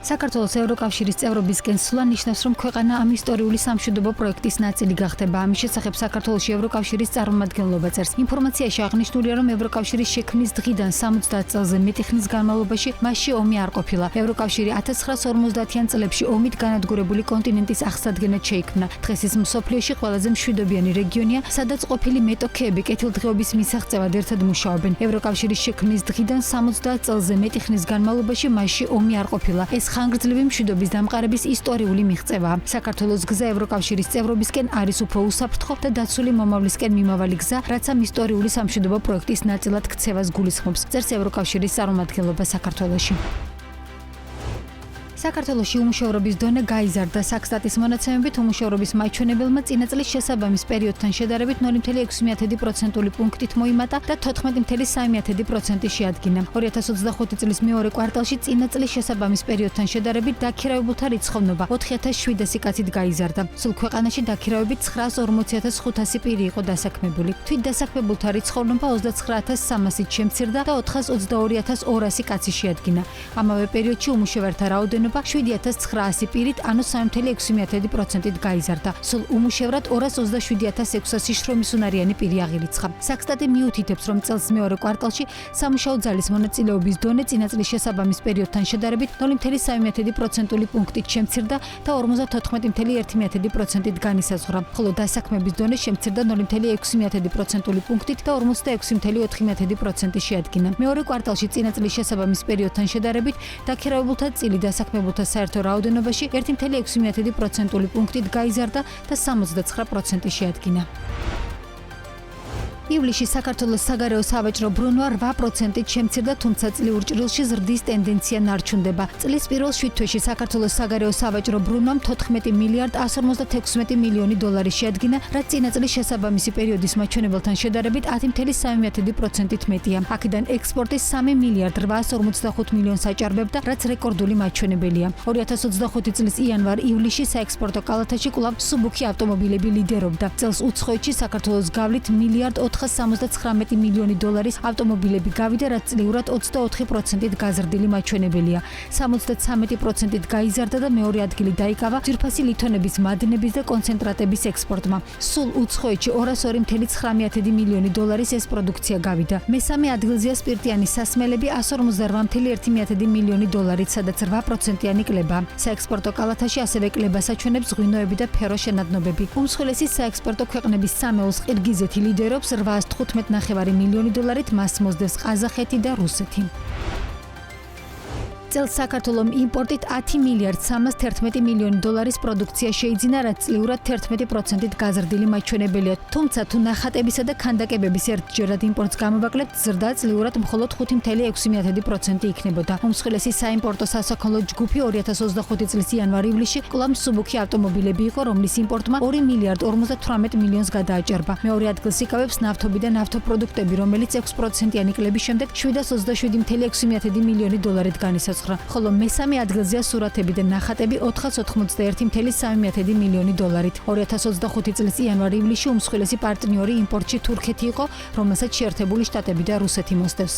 საქართველოს ევროკავშირის წევრობისკენ სვლა ნიშნავს, რომ ქვეყანა ამ ისტორიული სამშვიდობო პროექტის ნაწილი გახდება. ამის შესახებ საქართველოში ევროკავშირის წარმომადგენლობა წერს. ინფორმაციაში აღნიშნულია, რომ ევროკავშირის შექმნის დღიდან 70 წელზე მეტი ხნის განმავლობაში მასში ომი არ ყოფილა. ევროკავშირი 1950-იან წლებში ომით განადგურებული კონტინენტის აღსადგენად შეიქმნა. დღეს ის მსოფლიოში ყველაზე მშვიდობიანი რეგიონია, სადაც ყოფილი მეტოქეები კეთილდღეობის მისაღწევად ერთად მუშაობენ. ევროკავშირის შექმნის დღიდან 70 წელზე მეტი ხნის განმავლობაში მასში ომი არ ყოფილა. ეს ხანგრძლივი მშვიდობის დამყარების ისტორიული მიღწევაა. საქართველოს გზა ევროკავშირის წევრობისკენ არის უფრო უსაფრთხო და დაცული მომავლისკენ მიმავალი გზა, რაც ამ ისტორიული სამშვიდობო პროექტის ნაწილად ქცევას გულისხმობს. წერს ევროკავშირის წარმომადგენლობა საქართველოში. საქართველოში უმუშევრობის დონე გაიზარდა. საქსტატის მონაცემებით უმუშევრობის მაჩვენებელმა წინა წლის შესაბამის პერიოდთან შედარებით 0,6% პუნქტით მოიმატა და 14,3% შეადგინა. 2025 წლის მეორე კვარტალში წინა წლის შესაბამის პერიოდთან შედარებით დაქირავებულთა რიცხოვნობა 4,700 კაცით გაიზარდა. სულ ქვეყანაში დაქირავებით 940,500 პირი იყო დასაქმებული. თვით დასაქმებულთა რიცხოვნობა 29,300-ით შემცირდა და 422,200 კაცი შეადგინა. ამავე პერიოდში უმუშევართა რაოდენობა 7,900 პირით, ანუ 3,6%-ით გაიზარდა. სულ უმუშევრად 227,600 შრომისუნარიანი პირი აღირიცხა. საქსტატი მიუთითებს, რომ წელს მეორე კვარტალში სამუშაო ძალის მონაწილეობის დონე წინა წლის შესაბამის პერიოდთან შედარებით 0,3% პუნქტით შემცირდა და 54,1%-ით განისაზღვრა, ხოლო დასაქმების დონე შემცირდა 0,6% პუნქტით და 46,4% შეადგინა. მეორე კვარტალში წინა წლის შესაბამის პერიოდთან შედარებით დაქირავებულთა წილი დასაქმებულთა საერთო რაოდენობაში 1,6% პუნქტით გაიზარდა და 69% შეადგინა. ივლისში საქართველოს საგარეო სავაჭრო ბრუნვა 8%-ით შემცირდა, თუმცა წლიურ ჭრილში ზრდის ტენდენცია ნარჩუნდება. წლის პირველ 7 თვეში საქართველოს საგარეო სავაჭრო ბრუნვამ 14 მილიარდ 156 მილიონი დოლარი შეადგინა, რაც წინა წლის შესაბამისი პერიოდის მაჩვენებელთან შედარებით 10,3%-ით მეტია. აქედან ექსპორტი 3 მილიარდ 845 მილიონს აჭარბებდა, რაც რეკორდული მაჩვენებელია. 2025 წლის იანვარ-ივლისში საექსპორტო კალათაში კვლავ მსუბუქი ავტომობილები ლიდერობდა. წელს უცხოეთში საქართველოს გავლით მილიარდ 479 მილიონი დოლარის ავტომობილები გავიდა, რაც წლიურად 24%-ით გაზრდილი მაჩვენებელია. 73%-ით გაიზარდა და მეორე ადგილი დაიკავა ძვირფასი ლითონების მადნების და კონცენტრატების ექსპორტმა. სულ უცხოეთში 202,9 მილიონი დოლარის ეს პროდუქცია გავიდა. მესამე ადგილზეა სპირტიანი სასმელები 158,1 მილიონი დოლარით, სადაც 8%-იანი კლება. საექსპორტო კალათაში ასევე კლებას აჩვენებს ღვინოები და ფერო-შენადნობები. უმსხვილესი საექსპორტო ქვეყნების სამეულს ყირგიზეთი ლიდერობს 815,9 მილიონი დოლარით, მას მოსდევს ყაზახეთი და რუსეთი. წელს საქართველომ იმპორტით 10 მილიარდ 311 მილიონი დოლარის პროდუქცია შეიძინა, რაც წლიურად 11%-ით გაზრდილი მაჩვენებელია. თუმცა თუ ნახატებისა და ქანდაკებების ერთჯერად იმპორტს გამოვაკლებთ, ზრდა წლიურად მხოლოდ 5,6% იქნებოდა. უმსხვილესი საიმპორტო სასაქონლო ჯგუფი 2025 წლის იანვარ-ივლისში კვლავ მსუბუქი ავტომობილები იყო, რომლის იმპორტმა 2 მილიარდ 58 მილიონს გადააჭარბა. მეორე ადგილს იკავებს ნავთობი და ნავთობპროდუქტები, რომელიც 6%-იანი კლების შემდეგ 727,6 მილიონი დოლარით განისაზღვრა. ხოლო მესამე ადგილზეა სურათები და ნახატები 481,3 მილიონი დოლარით. 2025 წლის იანვარ-ივლისში უმსხვილესი პარტნიორი იმპორტში თურქეთი იყო, რომელსაც შეერთებული შტატები და რუსეთი მოსდევს.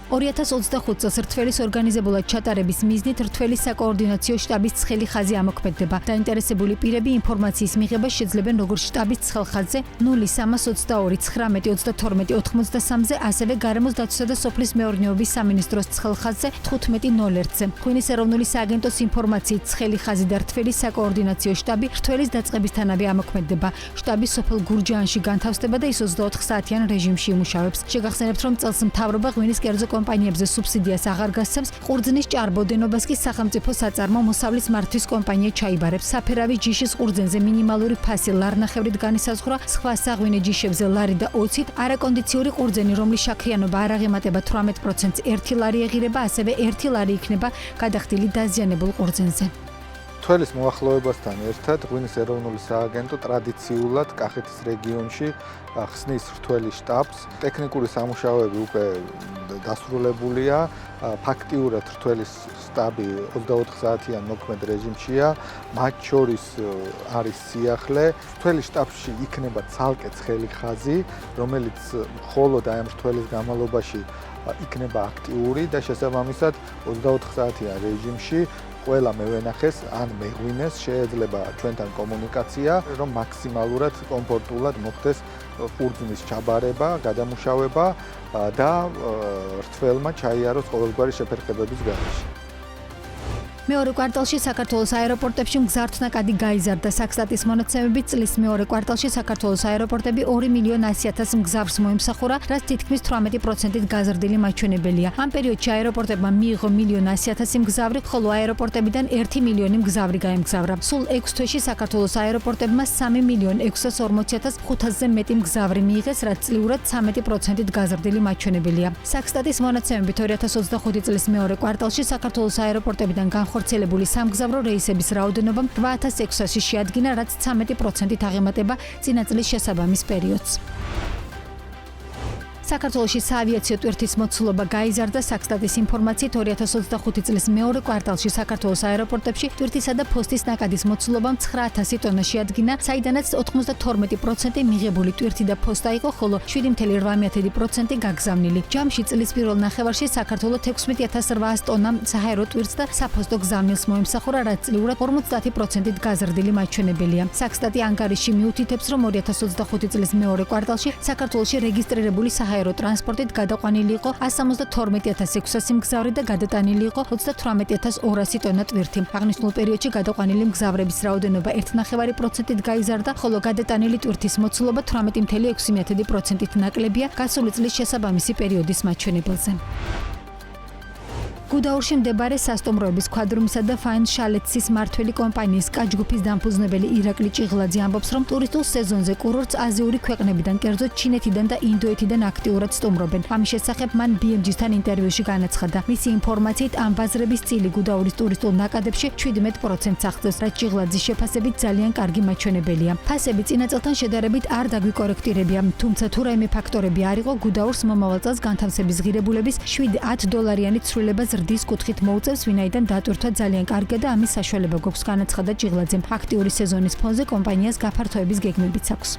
2025 წელს რთველის ორგანიზებულად ჩატარების მიზნით რთველის საკოორდინაციო შტაბის ცხელი ხაზი ამოქმედება. დაინტერესებული პირები ინფორმაციის მიღებას შეძლებენ როგორც შტაბის ცხელ ხაზზე 0322 19 22 83-ზე, ასევე გარემოს დაცვისა და სოფლის მეურნეობის სამინისტროს ცხელ ხაზზე 1501-ზე. ღვინის ეროვნული სააგენტოს ინფორმაციით ცხელი ხაზი და რთველის საკოორდინაციო შტაბი რთველის დაწყებისთანავე ამოქმედება. შტაბი სოფელ გურჯაანში განთავსდება და ის 24 საათიან რეჟიმში იმუშავებს. შეგახსენებთ, რომ წელს მთავრობა ღვინის კერძო კომპანიებზე სუბსიდიას აღარ გასცემს, ყურძნის ჭარბოდენობას კი სახელმწიფო საწარმო მოსავლის მართვის კომპანია ჩაიბარებს. საფერავის ჯიშის ყურძენზე მინიმალური ფასი ლარნახევრით განისაზღვრა, სხვა საღვინე ჯიშებზე ლარი და 20-ით, არაკონდიციური ყურძენი, რომლის შაქრიანობა არ აღემატება 18%-ს 1 ლარი ეღირება, ასევე 1 ლარი იქნება გადახდილი დაზიანებულ ყურძენზე. რთველის მოახლოებასთან ერთად ღვინის ეროვნული სააგენტო ტრადიციულად კახეთის რეგიონში ხსნის რთველის შტაბს. ტექნიკური სამუშაოები უკვე დასრულებულია. ფაქტიურად რთველის შტაბი 24 საათიან მოქმედ რეჟიმშია. მათ შორის არის სიახლე. რთველის შტაბში იქნება ცალკე ცხელი ხაზი, რომელიც მხოლოდ აი ამ რთველის განმავლობაში იქნება აქტიური და შესაბამისად 24 საათიან რეჟიმში ყველა მევენახეს ან მეღვინეს შეიძლება ჩვენთან კომუნიკაცია, რომ მაქსიმალურად კომფორტულად მოხდეს ყურძნის ჩაბარება, გადამუშავება და რთველმა ჩაიაროს ყოველგვარი შეფერხებების გარეშე. მეორე კვარტალში საქართველოს აეროპორტებში მგზავრთნაკადი გაიზარდა. საქსტატის მონაცემებით წლის მეორე კვარტალში საქართველოს აეროპორტები 2.100.000 მგზავრს მოემსახურა, რაც თითქმის 18%-ით გაზრდილი მაჩვენებელია. ამ პერიოდში აეროპორტებმა მიიღო 1.100.000 მგზავრი, ხოლო აეროპორტებიდან 1 მილიონი მგზავრი გაემგზავრა. სულ 6 თვეში საქართველოს აეროპორტებმა 3.640.500-ზე მეტი მგზავრი მიიღეს, რაც წლიურად 13%-ით გაზრდილი მაჩვენებელია. საქსტატის მონაცემებით 2025 წლის მეორე კვარტალში საქართველოს აეროპორტებიდან ხორცელებული სამგზავრო რეისების რაოდენობა 8600-ში შეადგინა, რაც 13%-ით აღემატება წინა წლის შესაბამის პერიოდს. საქართველოში საავიაციო ტვირთის მოცულობა გაიზარდა. საქსტატის ინფორმაციით 2025 წლის მეორე კვარტალში საქართველოს აეროპორტებში ტვირთისა და ფოსტის ნაკადის მოცულობა 9000 ტონა შეადგინა, საიდანაც 92% მიღებული ტვირთი და ფოსტა იყო, ხოლო 7.8% გაგზავნილი. ჯამში წლის პირველ ნახევარში საქართველოს 16800 ტონა საჰაერო ტვირთს და საფოსტო გზავნილს მოემსახურა, რაც წლიურად 50%-ით გაზრდილი მაჩვენებელია. საქსტატი ანგარიში მიუთითებს, რომ 2025 წლის მეორე კვარტალში საქართველოში რეგისტრირებული საჰაერო ტრანსპორტით გადაყვანილი იყო 172.600 მგზავრი და გადატანილი იყო 38200 ტონა ტვირთი. აღნიშნულ პერიოდში გადაყვანილი მგზავრების რაოდენობა 1.5%-ით გაიზარდა, ხოლო გადატანილი ტვირთის მოცულობა 18.6%-ით ნაკლებია გასული წლის შესაბამისი პერიოდის მაჩვენებელზე. გუდაურში მდებარე სასტუმროების კვადრუმისა და ფაინ შალეცის მმართველი კომპანიის კაჯგუფის დამფუძნებელი ირაკლი ჭიღლაძე ამბობს, რომ ტურისტულ სეზონზე კურორტს აზიური ქვეყნებიდან, კერძოდ ჩინეთიდან და ინდოეთიდან აქტიურად სტუმრობენ. ამის შესახებ მან BMG-თან ინტერვიუში განაცხადა. მისი ინფორმაციით ამ ბაზრების წილი გუდაურის ტურისტულ ნაკადებში 17%-ს აღწევს, რაც ჭიღლაძის შეფასებით ძალიან კარგი მაჩვენებელია. ფასები წინა წელთან შედარებით არ დაგვიკორექტირებია, თუმცა თუ რაიმე ფაქტორები არ იყო, გუდაურს მომავალ წელს განთავსების ღირებულების 7-10 ცვლილება ზრდის კუთხით მოუწევს, ვინაიდან დატვირთვა ძალიან კარგია და ამის საშუალება გვაქვს, განაცხადა ჭიღლაძემ. აქტიური სეზონის ფონზე კომპანიას გაფართოების გეგმებიც აქვს.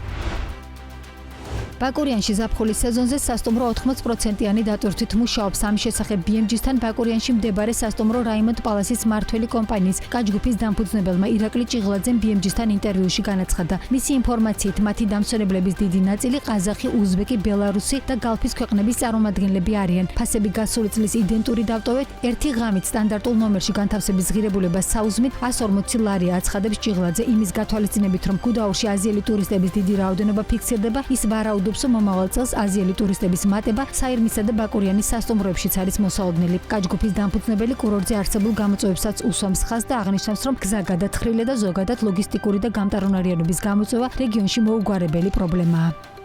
ბაკურიანში ზაფხულის სეზონზე სასტუმრო 80%-იანი დატვირთვით მუშაობს. ამის შესახებ BMG-თან ბაკურიანში მდებარე სასტუმრო რაიმონდ პალასის მმართველი კომპანიის კაჯგუფის დამფუძნებელმა ირაკლი ჭიღლაძემ BMG-თან ინტერვიუში განაცხადა. მისი ინფორმაციით მათი დამსვენებლების დიდი ნაწილი ყაზახი, უზბეკი, ბელარუსი და გალფის ქვეყნების წარმომადგენლები არიან. ფასები გასული წლის იდენტური დავტოვეთ, ერთი ღამით სტანდარტულ ნომერში განთავსების ღირებულება საუზმით 140 ლარია, აცხადებს ჭიღლაძე. იმის გათვალისწინებით, რომ გუდაურში აზიელი ტურისტების დიდი რაოდენობა ფიქსირდება, ის ვარაუდობს, მომავალ წელს აზიელი ტურისტების მატება საირმისა და ბაკურიანის სასტუმროებშიც არის მოსალოდნელი. კაჯგუფის დამფუძნებელი კურორტზე არსებულ გამოწვევებსაც უსვამს ხაზს და აღნიშნავს, რომ გზა გადათხრილი და ზოგადად ლოგისტიკური და გამტარუნარიანობის გამოწვევა რეგიონში მოუგვარებელი პრობლემაა.